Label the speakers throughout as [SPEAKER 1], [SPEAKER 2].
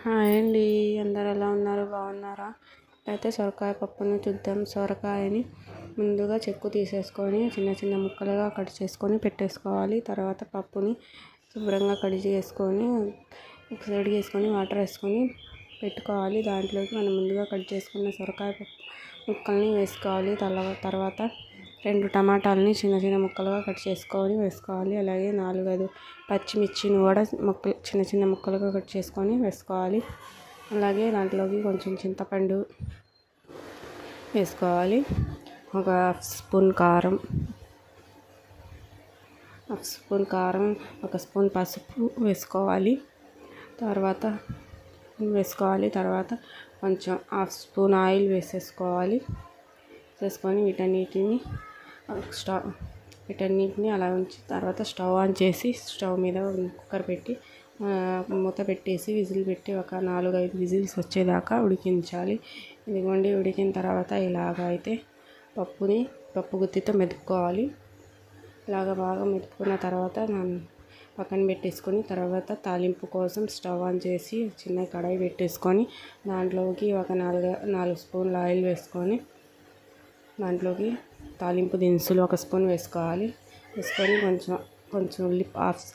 [SPEAKER 1] Hi అండి. అందరు ఎలా ఉన్నారు? బాగున్నారా? అయితే సొరకాయ పప్పుని చూద్దాం. సొరకాయని ముందుగా చెక్కు తీసేసుకొని చిన్న చిన్న ముక్కలుగా కట్ చేసుకొని పెట్టేసుకోవాలి. తర్వాత పప్పుని శుభ్రంగా కడిగేసుకొని ఒక సైడ్ వేసుకొని వాటర్ వేసుకొని పెట్టుకోవాలి. దాంట్లోకి మనం ముందుగా కట్ చేసుకున్న సొరకాయ ముక్కల్ని వేసుకోవాలి. తర్వాత 2 టమాటాలని చిన్న చిన్న ముక్కలుగా కట్ చేసుకొని వేసుకోవాలి. అలాగే 4-5 పచ్చిమిర్చిని కూడా చిన్న చిన్న ముక్కలుగా కట్ చేసుకొని వేసుకోవాలి. అలాగే దాంట్లోకి కొంచెం చింతపండు వేసుకోవాలి. ఒక హాఫ్ స్పూన్ కారం, ఒక స్పూన్ పసుపు వేసుకోవాలి. తర్వాత కొంచెం హాఫ్ స్పూన్ ఆయిల్ వేసుకొని వీటన్నిటిని అలా ఉంచి తర్వాత స్టవ్ ఆన్ చేసి స్టవ్ మీద కుక్కర్ పెట్టి మూత పెట్టేసి విజిల్ పెట్టి ఒక 4-5 విజిల్స్ వచ్చేదాకా ఉడికించాలి. ఇదిగోండి, ఉడికిన తర్వాత ఇలాగ అయితే పప్పు గుత్తితో మెదుపుకోవాలి. ఇలాగ బాగా మెదుపుకున్న తర్వాత పక్కన పెట్టేసుకొని తర్వాత తాలింపు కోసం స్టవ్ ఆన్ చేసి చిన్న కడాయి పెట్టేసుకొని దాంట్లోకి ఒక 4 స్పూన్ల ఆయిల్ వేసుకొని దాంట్లోకి తాలింపు దినుసులు 1 స్పూన్ వేసుకోవాలి. వేసుకొని కొంచెం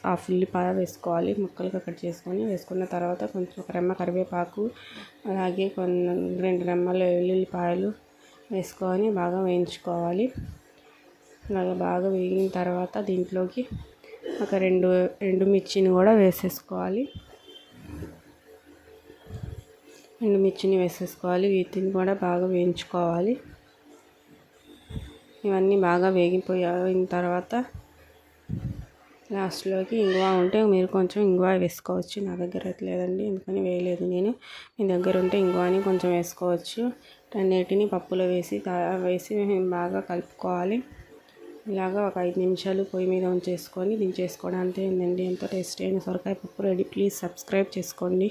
[SPEAKER 1] హాఫ్ ఉల్లిపాయ వేసుకోవాలి. ముక్కలుగా కట్ చేసుకొని వేసుకున్న తర్వాత కొంచెం ఒక రెమ్మ కరివేపాకు, అలాగే 2 రెమ్మల వెల్లుల్లిపాయలు వేసుకొని బాగా వేయించుకోవాలి. అలాగే బాగా వేగిన తర్వాత దీంట్లోకి ఒక 2 ఎండుమిర్చిని కూడా వేసేసుకోవాలి. వీటిని కూడా బాగా వేయించుకోవాలి. ఇవన్నీ బాగా వేగిపోయిన తర్వాత లాస్ట్లోకి ఇంగువ ఉంటే మీరు కొంచెం ఇంగువ వేసుకోవచ్చు. నా దగ్గర లేదండి, ఎందుకని వేయలేదు నేను. మీ దగ్గర ఉంటే ఇంగువని కొంచెం వేసుకోవచ్చు. అన్నిటిని పప్పులో వేసి బాగా కలుపుకోవాలి. ఇలాగా ఒక 5 నిమిషాలు పొయ్యి మీద ఉంచేసుకొని దించేసుకోవడం అంతే ఉందండి. ఎంతో టేస్టీ అయిన సొరకాయ పప్పు రెడీ. ప్లీజ్ సబ్స్క్రైబ్ చేసుకోండి.